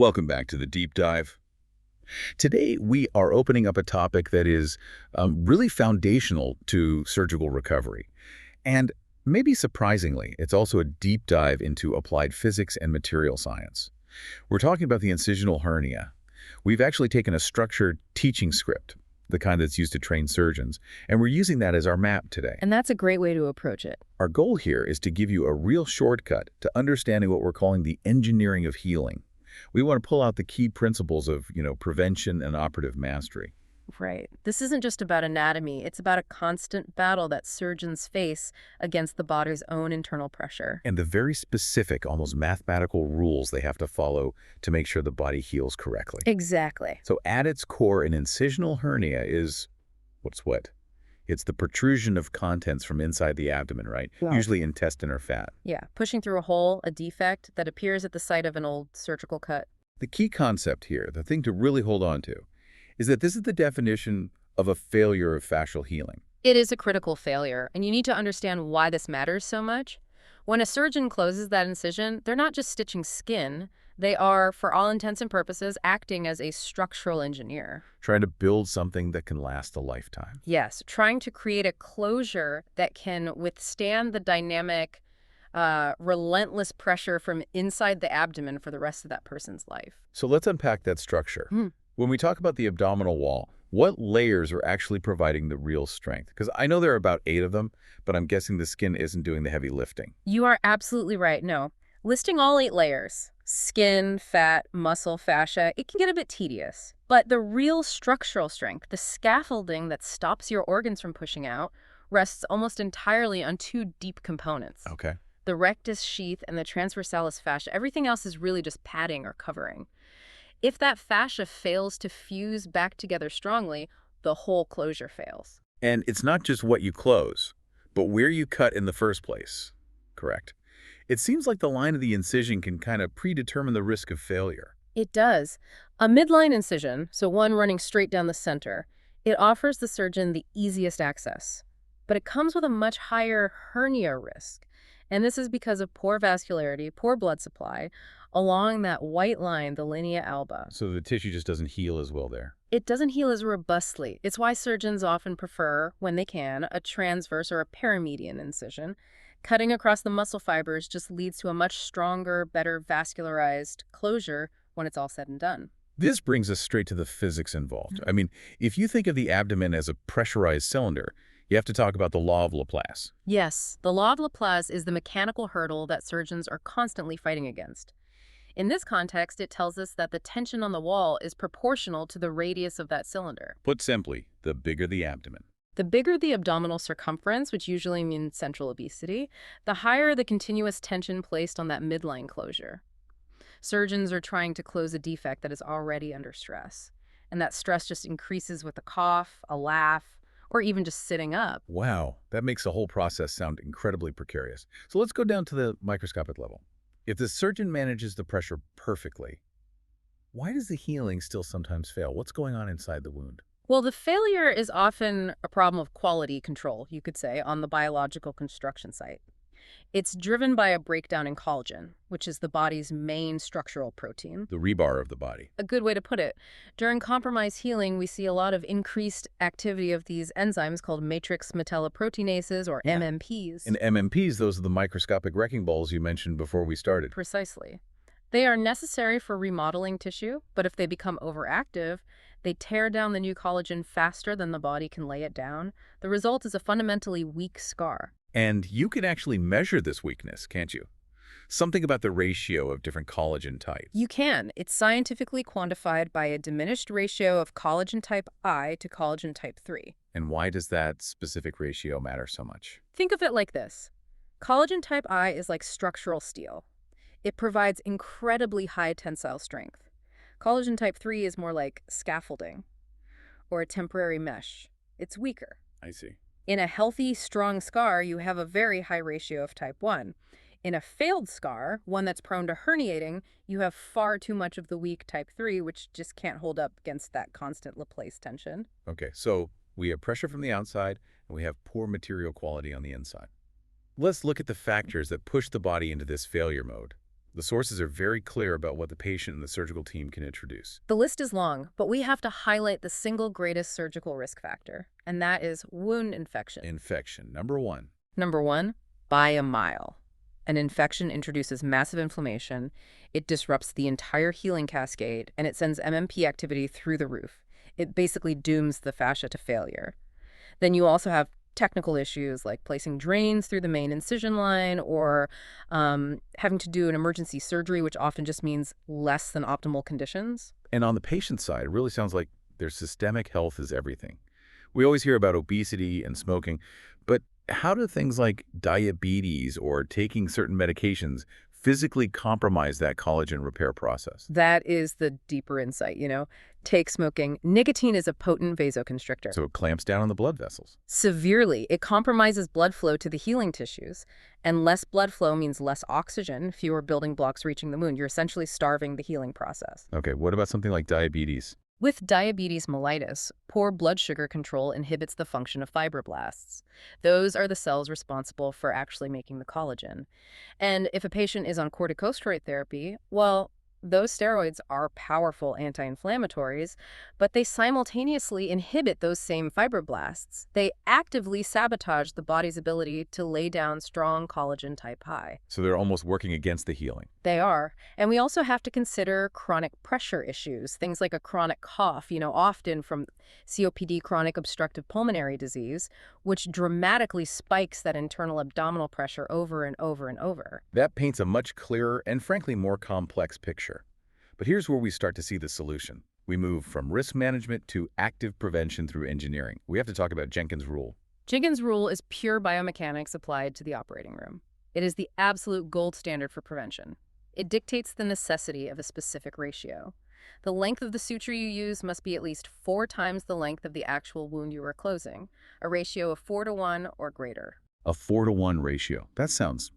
Welcome back to the deep dive. Today, we are opening up a topic that is really foundational to surgical recovery. And maybe surprisingly, it's also a deep dive into applied physics and material science. We're talking about the incisional hernia. We've actually taken a structured teaching script, the kind that's used to train surgeons, and we're using that as our map today. And that's a great way to approach it. Our goal here is to give you a real shortcut to understanding what we're calling the engineering of healing. We want to pull out the key principles of, prevention and operative mastery. Right. This isn't just about anatomy. It's about a constant battle that surgeons face against the body's own internal pressure. And the very specific, almost mathematical rules they have to follow to make sure the body heals correctly. Exactly. So at its core, an incisional hernia is, what's what? It's the protrusion of contents from inside the abdomen, right? Yeah. Usually intestine or fat. Yeah, pushing through a hole, a defect that appears at the site of an old surgical cut. The key concept here, the thing to really hold on to, is that this is the definition of a failure of fascial healing. It is a critical failure, and you need to understand why this matters so much. When a surgeon closes that incision, they're not just stitching skin. They are, for all intents and purposes, acting as a structural engineer. Trying to build something that can last a lifetime. Yes, trying to create a closure that can withstand the dynamic, relentless pressure from inside the abdomen for the rest of that person's life. So let's unpack that structure. When we talk about the abdominal wall, what layers are actually providing the real strength? Because I know there are about 8 of them, but I'm guessing the skin isn't doing the heavy lifting. You are absolutely right. No. Listing all 8 layers, skin, fat, muscle, fascia, it can get a bit tedious. But the real structural strength, the scaffolding that stops your organs from pushing out, rests almost entirely on 2 deep components. Okay. The rectus sheath and the transversalis fascia. Everything else is really just padding or covering. If that fascia fails to fuse back together strongly, the whole closure fails. And it's not just what you close, but where you cut in the first place. Correct. It seems like the line of the incision can kind of predetermine the risk of failure. It does. A midline incision, so one running straight down the center, it offers the surgeon the easiest access. But it comes with a much higher hernia risk. And this is because of poor vascularity, poor blood supply, along that white line, the linea alba. So the tissue just doesn't heal as well there. It doesn't heal as robustly. It's why surgeons often prefer, when they can, a transverse or a paramedian incision. Cutting across the muscle fibers just leads to a much stronger, better vascularized closure when it's all said and done. This brings us straight to the physics involved. I mean, if you think of the abdomen as a pressurized cylinder, you have to talk about the law of Laplace. Yes, the law of Laplace is the mechanical hurdle that surgeons are constantly fighting against. In this context, it tells us that the tension on the wall is proportional to the radius of that cylinder. Put simply, the bigger the abdomen. The bigger the abdominal circumference, which usually means central obesity, the higher the continuous tension placed on that midline closure. Surgeons are trying to close a defect that is already under stress, and that stress just increases with a cough, a laugh, or even just sitting up. Wow, that makes the whole process sound incredibly precarious. So let's go down to the microscopic level. If the surgeon manages the pressure perfectly, why does the healing still sometimes fail? What's going on inside the wound? Well, the failure is often a problem of quality control, you could say, on the biological construction site. It's driven by a breakdown in collagen, which is the body's main structural protein. The rebar of the body. A good way to put it. During compromised healing, we see a lot of increased activity of these enzymes called matrix metalloproteinases, or MMPs. And MMPs, those are the microscopic wrecking balls you mentioned before we started. Precisely. They are necessary for remodeling tissue, but if they become overactive, they tear down the new collagen faster than the body can lay it down. The result is a fundamentally weak scar. And you can actually measure this weakness, can't you? Something about the ratio of different collagen types. You can. It's scientifically quantified by a diminished ratio of collagen type I to collagen type 3. And why does that specific ratio matter so much? Think of it like this. Collagen type I is like structural steel. It provides incredibly high tensile strength. Collagen type 3 is more like scaffolding or a temporary mesh. It's weaker. I see. In a healthy, strong scar, you have a very high ratio of type 1. In a failed scar, one that's prone to herniating, you have far too much of the weak type 3, which just can't hold up against that constant Laplace tension. Okay, so we have pressure from the outside, and we have poor material quality on the inside. Let's look at the factors that push the body into this failure mode. The sources are very clear about what the patient and the surgical team can introduce. The list is long, but we have to highlight the single greatest surgical risk factor, and that is wound infection. Infection, number one. Number one, by a mile. An infection introduces massive inflammation, it disrupts the entire healing cascade, and it sends MMP activity through the roof. It basically dooms the fascia to failure. Then you also have technical issues like placing drains through the main incision line or having to do an emergency surgery, which often just means less than optimal conditions. And on the patient side, it really sounds like their systemic health is everything. We always hear about obesity and smoking, but how do things like diabetes or taking certain medications physically compromise that collagen repair process? That is the deeper insight. Take smoking. Nicotine is a potent vasoconstrictor. So it clamps down on the blood vessels. Severely, it compromises blood flow to the healing tissues. And less blood flow means less oxygen, fewer building blocks reaching the wound. You're essentially starving the healing process. Okay, what about something like diabetes? With diabetes mellitus, poor blood sugar control inhibits the function of fibroblasts. Those are the cells responsible for actually making the collagen. And if a patient is on corticosteroid therapy, well, those steroids are powerful anti-inflammatories, but they simultaneously inhibit those same fibroblasts. They actively sabotage the body's ability to lay down strong collagen type high. So they're almost working against the healing. They are. And we also have to consider chronic pressure issues, things like a chronic cough, often from COPD, chronic obstructive pulmonary disease, which dramatically spikes that internal abdominal pressure over and over and over. That paints a much clearer and frankly more complex picture. But here's where we start to see the solution. We move from risk management to active prevention through engineering. We have to talk about Jenkins' rule. Jenkins' rule is pure biomechanics applied to the operating room. It is the absolute gold standard for prevention. It dictates the necessity of a specific ratio. The length of the suture you use must be at least 4 times the length of the actual wound you are closing, a ratio of 4:1 or greater. A 4-to-1 ratio. That sounds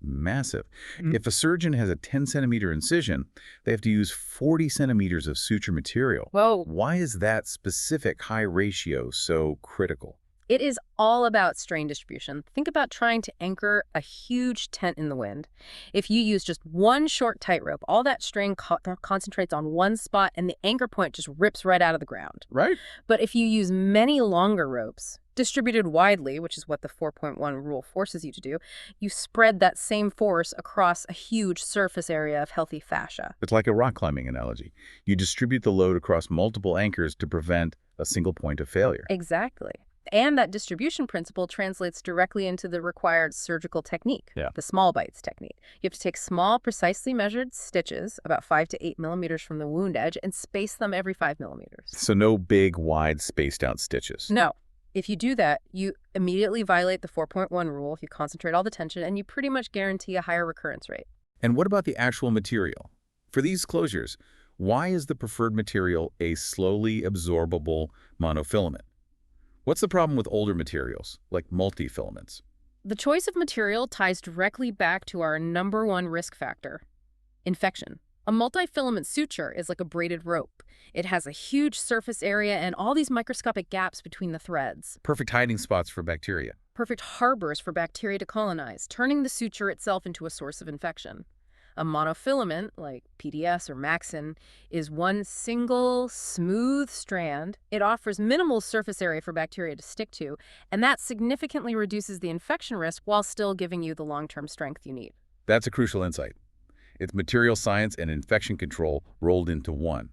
massive. If a surgeon has a 10-centimeter incision, they have to use 40 centimeters of suture material. Whoa. Why is that specific high ratio so critical? It is all about strain distribution. Think about trying to anchor a huge tent in the wind. If you use just one short tightrope, all that strain concentrates on one spot and the anchor point just rips right out of the ground. Right? But if you use many longer ropes, distributed widely, which is what the 4.1 rule forces you to do, you spread that same force across a huge surface area of healthy fascia. It's like a rock climbing analogy. You distribute the load across multiple anchors to prevent a single point of failure. Exactly. And that distribution principle translates directly into the required surgical technique, the small bites technique. You have to take small, precisely measured stitches, about 5 to 8 millimeters from the wound edge, and space them every 5 millimeters. So no big, wide, spaced out stitches. No. If you do that, you immediately violate the 4.1 rule, you concentrate all the tension, and you pretty much guarantee a higher recurrence rate. And what about the actual material? For these closures, why is the preferred material a slowly absorbable monofilament? What's the problem with older materials, like multifilaments? The choice of material ties directly back to our number one risk factor, infection. A multifilament suture is like a braided rope. It has a huge surface area and all these microscopic gaps between the threads. Perfect hiding spots for bacteria. Perfect harbors for bacteria to colonize, turning the suture itself into a source of infection. A monofilament, like PDS or Maxin, is one single, smooth strand. It offers minimal surface area for bacteria to stick to, and that significantly reduces the infection risk while still giving you the long-term strength you need. That's a crucial insight. It's material science and infection control rolled into one.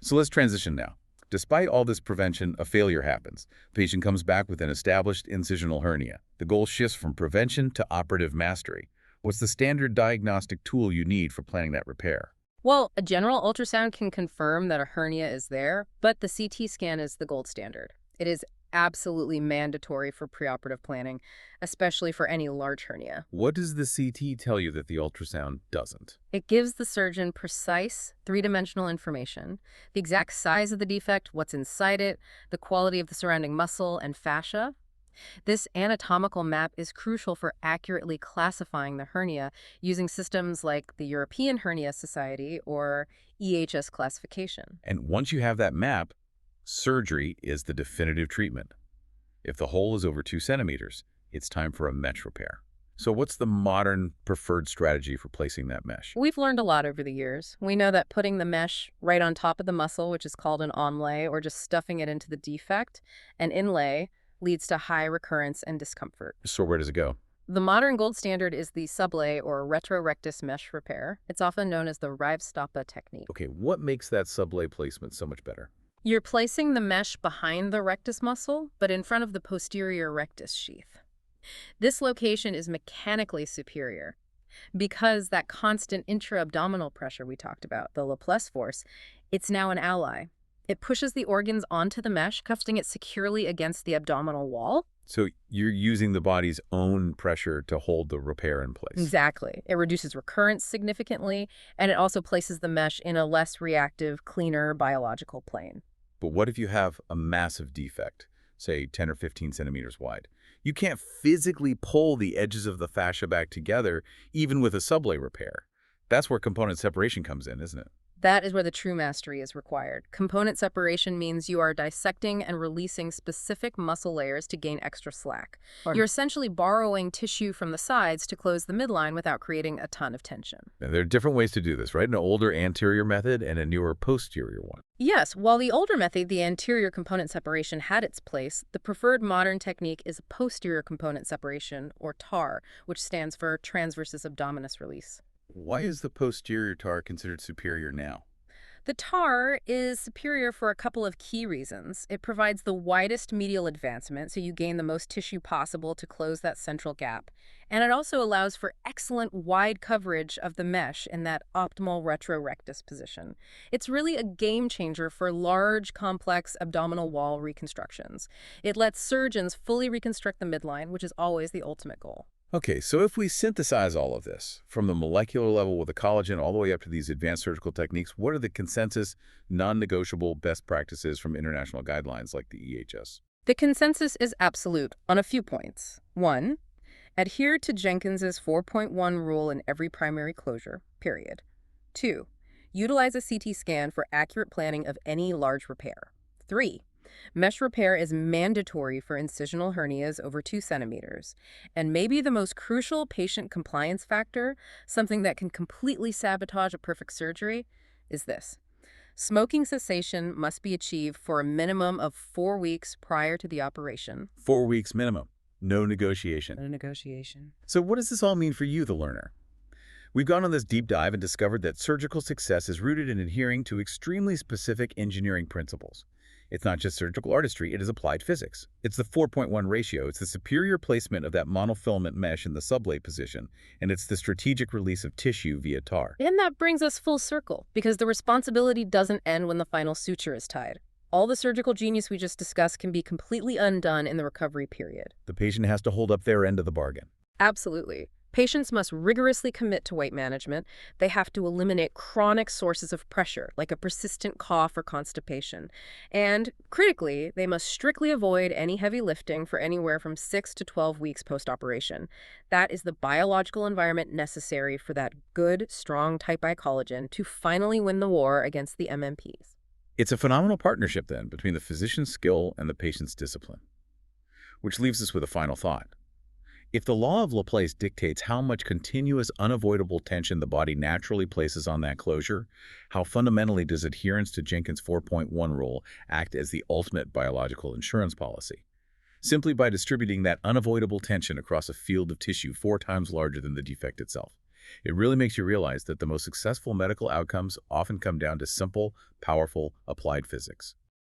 So let's transition now. Despite all this prevention, a failure happens. The patient comes back with an established incisional hernia. The goal shifts from prevention to operative mastery. What's the standard diagnostic tool you need for planning that repair? Well, a general ultrasound can confirm that a hernia is there, but the CT scan is the gold standard. It is absolutely mandatory for preoperative planning, especially for any large hernia. What does the CT tell you that the ultrasound doesn't? It gives the surgeon precise, three-dimensional information, the exact size of the defect, what's inside it, the quality of the surrounding muscle and fascia. This anatomical map is crucial for accurately classifying the hernia using systems like the European Hernia Society or EHS classification. And once you have that map, surgery is the definitive treatment. If the hole is over 2 centimeters, it's time for a mesh repair. So what's the modern preferred strategy for placing that mesh? We've learned a lot over the years. We know that putting the mesh right on top of the muscle, which is called an onlay, or just stuffing it into the defect, an inlay, leads to high recurrence and discomfort. So where does it go? The modern gold standard is the sublay or retrorectus mesh repair. It's often known as the Rivstapa technique. Okay, what makes that sublay placement so much better? You're placing the mesh behind the rectus muscle, but in front of the posterior rectus sheath. This location is mechanically superior because that constant intra-abdominal pressure we talked about, the Laplace force, it's now an ally. It pushes the organs onto the mesh, cuffing it securely against the abdominal wall. So you're using the body's own pressure to hold the repair in place. Exactly. It reduces recurrence significantly, and it also places the mesh in a less reactive, cleaner biological plane. But what if you have a massive defect, say 10 or 15 centimeters wide? You can't physically pull the edges of the fascia back together, even with a sublay repair. That's where component separation comes in, isn't it? That is where the true mastery is required. Component separation means you are dissecting and releasing specific muscle layers to gain extra slack. You're essentially borrowing tissue from the sides to close the midline without creating a ton of tension. Now, there are different ways to do this, right? An older anterior method and a newer posterior one. Yes, while the older method, the anterior component separation, had its place, the preferred modern technique is a posterior component separation, or TAR, which stands for transversus abdominis release. Why is the posterior TAR considered superior now? The TAR is superior for a couple of key reasons. It provides the widest medial advancement, so you gain the most tissue possible to close that central gap. And it also allows for excellent wide coverage of the mesh in that optimal retrorectus position. It's really a game changer for large, complex abdominal wall reconstructions. It lets surgeons fully reconstruct the midline, which is always the ultimate goal. Okay, so if we synthesize all of this, from the molecular level with the collagen all the way up to these advanced surgical techniques, what are the consensus, non-negotiable best practices from international guidelines like the EHS? The consensus is absolute on a few points. 1. Adhere to Jenkins's 4.1 rule in every primary closure, period. 2. Utilize a CT scan for accurate planning of any large repair. 3. Mesh repair is mandatory for incisional hernias over 2 centimeters. And maybe the most crucial patient compliance factor, something that can completely sabotage a perfect surgery, is this. Smoking cessation must be achieved for a minimum of 4 weeks prior to the operation. 4 weeks minimum. No negotiation. No negotiation. So what does this all mean for you, the learner? We've gone on this deep dive and discovered that surgical success is rooted in adhering to extremely specific engineering principles. It's not just surgical artistry, it is applied physics. It's the 4.1 ratio, it's the superior placement of that monofilament mesh in the sublay position, and it's the strategic release of tissue via TAR. And that brings us full circle, because the responsibility doesn't end when the final suture is tied. All the surgical genius we just discussed can be completely undone in the recovery period. The patient has to hold up their end of the bargain. Absolutely. Patients must rigorously commit to weight management. They have to eliminate chronic sources of pressure, like a persistent cough or constipation. And, critically, they must strictly avoid any heavy lifting for anywhere from 6 to 12 weeks post-operation. That is the biological environment necessary for that good, strong type I collagen to finally win the war against the MMPs. It's a phenomenal partnership, then, between the physician's skill and the patient's discipline. Which leaves us with a final thought. If the law of Laplace dictates how much continuous, unavoidable tension the body naturally places on that closure, how fundamentally does adherence to Jenkins' 4.1 rule act as the ultimate biological insurance policy? Simply by distributing that unavoidable tension across a field of tissue 4 times larger than the defect itself. It really makes you realize that the most successful medical outcomes often come down to simple, powerful, applied physics.